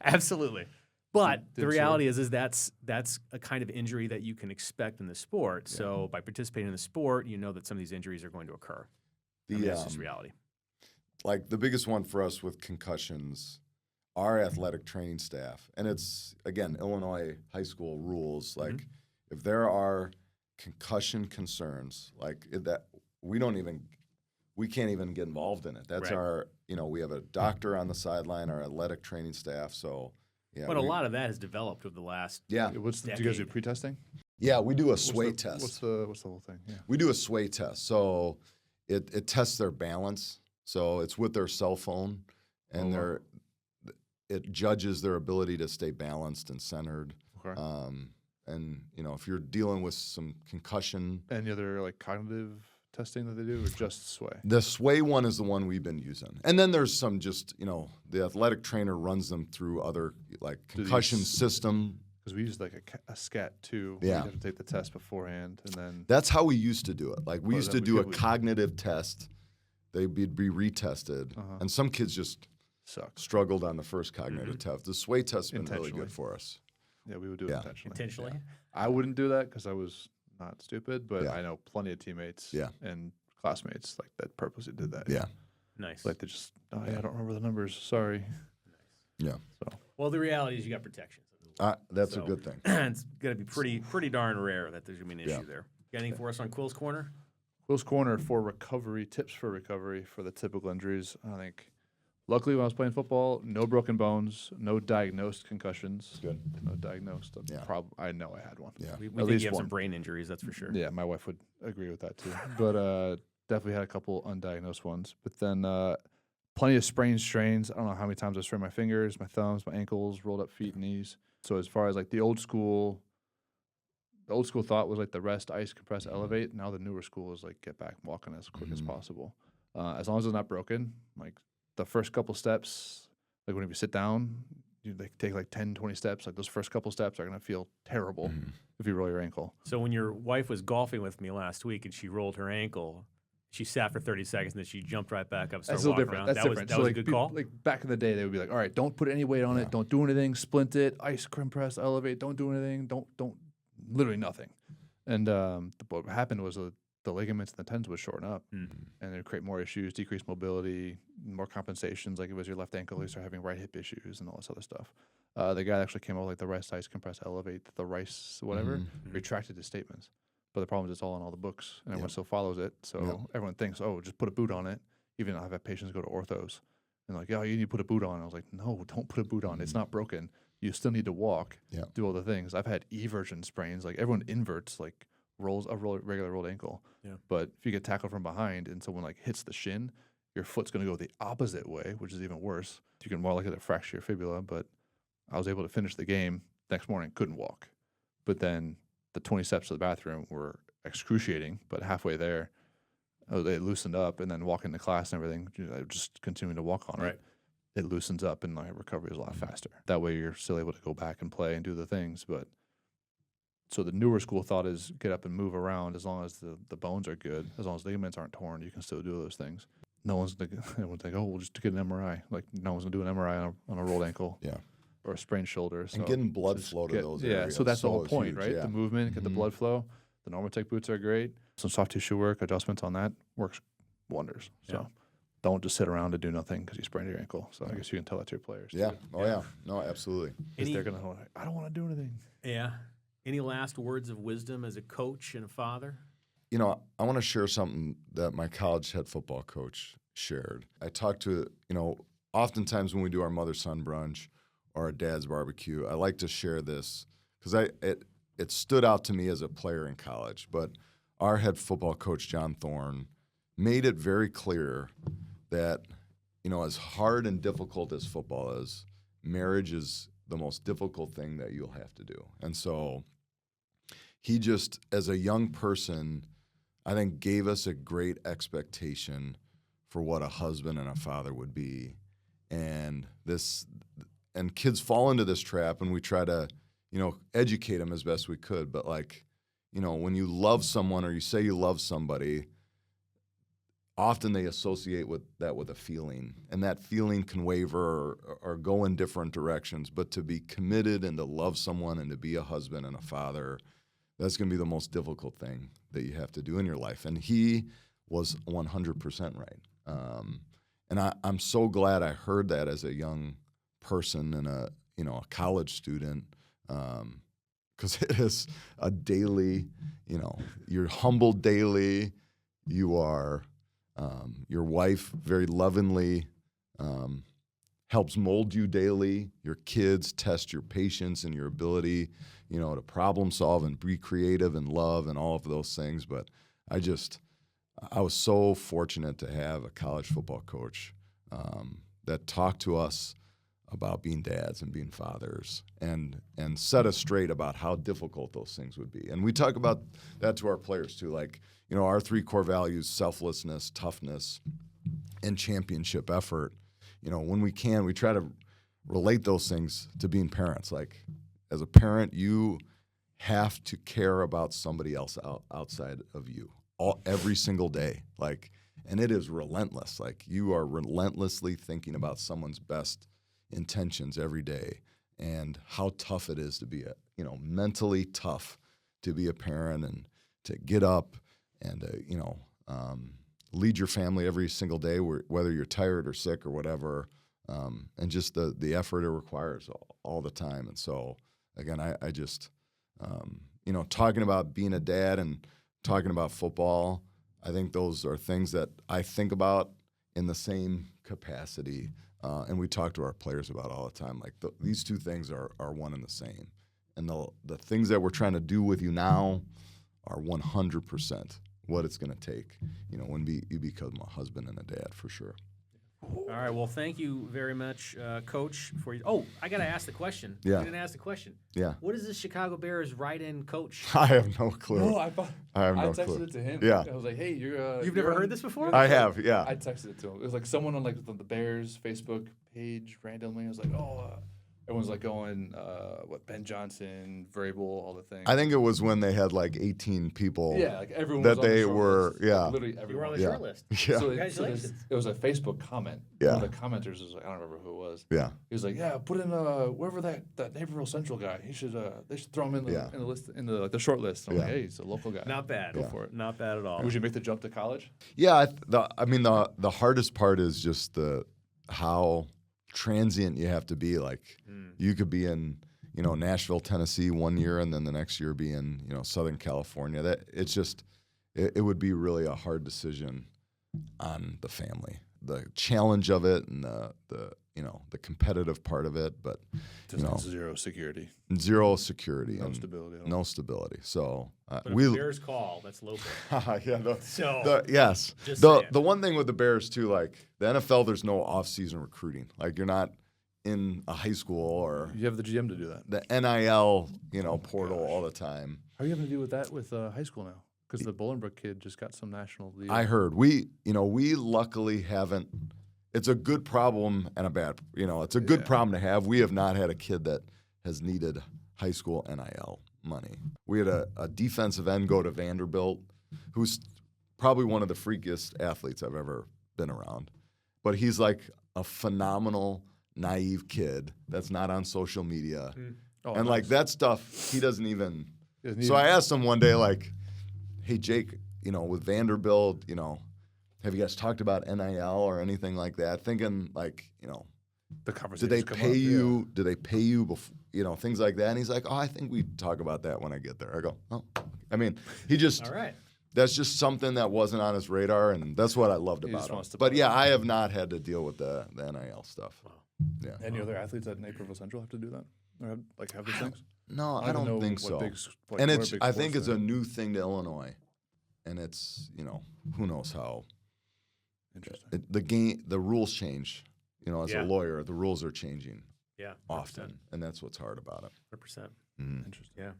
Absolutely. But the Didn't reality is that's a kind of injury that you can expect in the sport. Yeah. So by participating in the sport, you know that some of these injuries are going to occur. That's just reality. Like the biggest one for us with concussions, our athletic training staff, and it's, again, Illinois high school rules, like if there are concussion concerns, like that we can't even get involved in it. That's Right. we have a doctor on the sideline, our athletic training staff, so yeah. But a lot of that has developed over the last Yeah. Do you guys do pre-testing? Yeah, we do a sway test. What's the whole thing? Yeah. We do a sway test. So it tests their balance. So it's with their cell phone, and it judges their ability to stay balanced and centered. Okay. And if you're dealing with some concussion, Any other like cognitive testing that they do, or just sway? the sway one is the one we've been using. And then there's some just the athletic trainer runs them through other like concussion system. Because we use like a scat too. Yeah. You have to take the test beforehand, and then That's how we used to do it. Like we Oh, used that to do a we- cognitive test. They'd be retested, and some kids just sucks. struggled on the first cognitive test. The sway test's been really Intentionally. good for us. Yeah, we would do it intentionally. intentionally. Yeah. I wouldn't do that because I was not stupid, but Yeah. I know plenty of teammates Yeah. and classmates like that purposely did that. Yeah. Nice. Like they just, I don't remember the numbers. Sorry. Yeah. So Well, the reality is you got protections. That's So- a good thing. It's going to be pretty darn rare that there's going to be an issue Yeah. there. Got anything for us on Quill's Corner? Quill's Corner for recovery, tips for recovery for the typical injuries. I think, luckily when I was playing football, no broken bones, no diagnosed concussions. Good. No diagnosed. Yeah. I know I had one. Yeah. We At think least you have one. some brain injuries, that's for sure. Yeah, my wife would agree with that too. But definitely had a couple undiagnosed ones. But then plenty of sprains, strains. I don't know how many times I sprained my fingers, my thumbs, my ankles, rolled up feet and knees. So as far as like the old school thought was like the rest, ice, compress, elevate. Now the newer school is like get back walking as quick as possible. As long as it's not broken, like the first couple steps, like when you sit down, you take like 10, 20 steps. Like those first couple steps are going to feel terrible if you roll your ankle. So when your wife was golfing with me last week and she rolled her ankle, she sat for 30 seconds and then she jumped right back up and started That's a little walking different. around. That's That different. was So, a like, good people- call? Like back in the day, they would be like, "All right, don't put any weight on it. Don't do anything. Splint it. Ice, compress, elevate. Don't do anything. Don't literally nothing." And what happened was the ligaments and the tendons would shorten up, and it would create more issues, decreased mobility, more compensations. Like if it was your left ankle, you start having right hip issues and all this other stuff. The guy that actually came up with like the rest, ice, compress, elevate, the rice, whatever, retracted his statements. But the problem is it's all in all the books, and everyone still follows it. So everyone thinks, oh, just put a boot on it. Even I've had patients go to orthos, and like, oh, you need to put a boot on. I was like, no, don't put a boot on. It's not broken. You still need to walk, do all the things. I've had eversion sprains. Like everyone inverts, like regular rolled ankle. Yeah. But if you get tackled from behind and someone like hits the shin, your foot's going to go the opposite way, which is even worse. You can more likely to fracture your fibula. But I was able to finish the game next morning, couldn't walk. But then the 20 steps to the bathroom were excruciating, but halfway there, they loosened up, and then walking to class and everything, just continuing to walk on it, it loosens up, and my recovery is a lot faster. That way you're still able to go back and play and do the things. But so the newer school thought is get up and move around as long as the bones are good, as long as ligaments aren't torn, you can still do those things. No one's going to think, oh, we'll just get an MRI. Like no one's going to do an MRI on a rolled ankle. Yeah. Or a sprained shoulder. So And getting blood just flow to those yeah, areas. so that's the whole is point, huge, right? yeah. The movement, get the blood flow. The Normatec boots are great. some soft tissue work, adjustments on that works wonders. So don't just sit around and do nothing because you sprained your ankle. So I guess you can tell that to your players. Yeah. Too. Oh, yeah. No, absolutely. Because they're going to I don't want to do anything. Yeah. Any last words of wisdom as a coach and a father? You know, I want to share something that my college head football coach shared. I talked to, oftentimes when we do our mother-son brunch or our dad's barbecue, I like to share this because it stood out to me as a player in college. But our head football coach, John Thorne, made it very clear that, as hard and difficult as football is, marriage is the most difficult thing that you'll have to do. And so he just, as a young person, I think gave us a great expectation for what a husband and a father would be. And kids fall into this trap, and we try to, educate them as best we could. But when you love someone or you say you love somebody, often they associate with a feeling, and that feeling can waver or go in different directions. But to be committed and to love someone and to be a husband and a father, that's going to be the most difficult thing that you have to do in your life. And he was 100% right. And I'm so glad I heard that as a young person and a college student, because it is a daily, you're humbled daily. You are, your wife very lovingly helps mold you daily. Your kids test your patience and your ability, to problem solve and be creative and love and all of those things. But I was so fortunate to have a college football coach that talked to us about being dads and being fathers and set us straight about how difficult those things would be. And we talk about that to our players too. Our 3 core values, selflessness, toughness, and championship effort. When we can, we try to relate those things to being parents. As a parent, you have to care about somebody else outside of you every single day. And it is relentless. You are relentlessly thinking about someone's best intentions every day, and how tough it is to be mentally tough to be a parent and to get up and lead your family every single day, whether you're tired or sick or whatever, and just the effort it requires all the time. And so again, I just talking about being a dad and talking about football, I think those are things that I think about in the same capacity. And we talk to our players about all the time. These two things are one and the same. And the things that we're trying to do with you now are 100% what it's going to take, when you become a husband and a dad, for sure. All right. Well, thank you very much, Coach. I got to ask the question. Yeah. I didn't ask the question. Yeah. What is the Chicago Bears write-in coach? I have no clue. No, I have I no texted clue. it to him. Yeah. I was like, hey, You've never heard this before? I have, yeah. I texted it to him. It was someone on the Bears Facebook page randomly. I was like, everyone's going, Ben Johnson, Vrabel, all the things. I think it was when they had 18 people. Yeah, everyone that was on they the short were, list. yeah. Literally everyone. You were on the Yeah. short list. Yeah. So Congratulations. it was a Facebook comment. Yeah. One of the commenters was I don't remember who it was. Yeah. He was like, yeah, put in wherever that Naperville Central guy. They should throw him in the list in the short list. I'm like, hey, he's a local guy. Not bad. Go for it. Not bad at all. Would you make the jump to college? Yeah, the hardest part is just how transient you have to be. You could be in Nashville, Tennessee one year, and then the next year be in Southern California. That it's just it would be really a hard decision on the family. The challenge of it and the competitive part of it, but Zero security. Zero security, No and stability. no stability. So But if the Bears call, that's local. Yes. Just The one thing with the Bears too, the NFL, there's no off-season recruiting. You're not in a high school or You have the GM to do that. the NIL, portal all the time. How are you having to deal with that with high school now? Because the Bolingbrook kid just got some national deal. I heard we luckily haven't. It's a good problem and a bad. It's a good problem to have. We have not had a kid that has needed high school NIL money. We had a defensive end go to Vanderbilt, who's probably one of the freakiest athletes I've ever been around. But he's a phenomenal, naive kid that's not on social media. Oh, And nice. that stuff, he doesn't even. So I asked him one day, hey, Jake, with Vanderbilt, have you guys talked about NIL or anything like that? Thinking like, The conversation. do they pay you? Do they pay you before, things like that? And he's like, oh, I think we talk about that when I get there. I go, oh, I mean, he just, All right. that's just something that wasn't on his radar, and that's what I loved He about just him. wants to But play. yeah, I have not had to deal with the NIL stuff. Wow. Yeah. Any other athletes at Naperville Central have to do that? Or have these things? No, I even don't know think what so. big And what are it's, big I think sports it's a there. new thing to Illinois, and it's, who knows how. Interesting. The rules change. As Yeah. a lawyer, the rules are changing Yeah. often, and that's what's hard about it. 100%. Interesting. Yeah.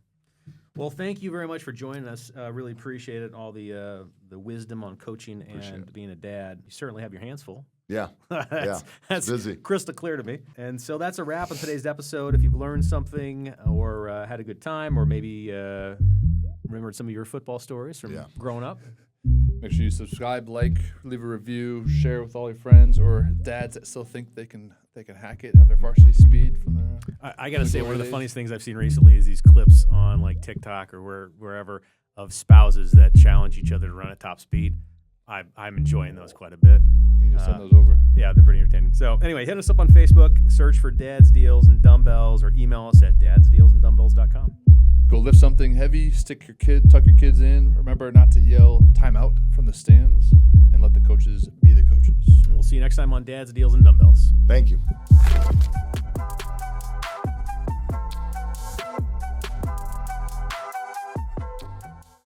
Well, thank you very much for joining us. Really appreciate it. All the wisdom on coaching Appreciate and it. being a dad. You certainly have your hands full. Yeah. That's busy. crystal clear to me. And so that's a wrap on today's episode. If you've learned something or had a good time or maybe remembered some of your football stories from growing up, Make sure you subscribe, like, leave a review, share with all your friends or dads that still think they can hack it, have their varsity speed from their. I got to say, one of the days. funniest things I've seen recently is these clips on like TikTok or wherever of spouses that challenge each other to run at top speed. I'm enjoying those quite a bit. You need to send those over. Yeah, they're pretty entertaining. So anyway, hit us up on Facebook, search for Dad's Deals and Dumbbells, or email us at dadsdealsanddumbbells.com. Go lift something heavy, tuck your kids in. Remember not to yell timeout from the stands, and let the coaches be the coaches. And we'll see you next time on Dad's Deals and Dumbbells. Thank you.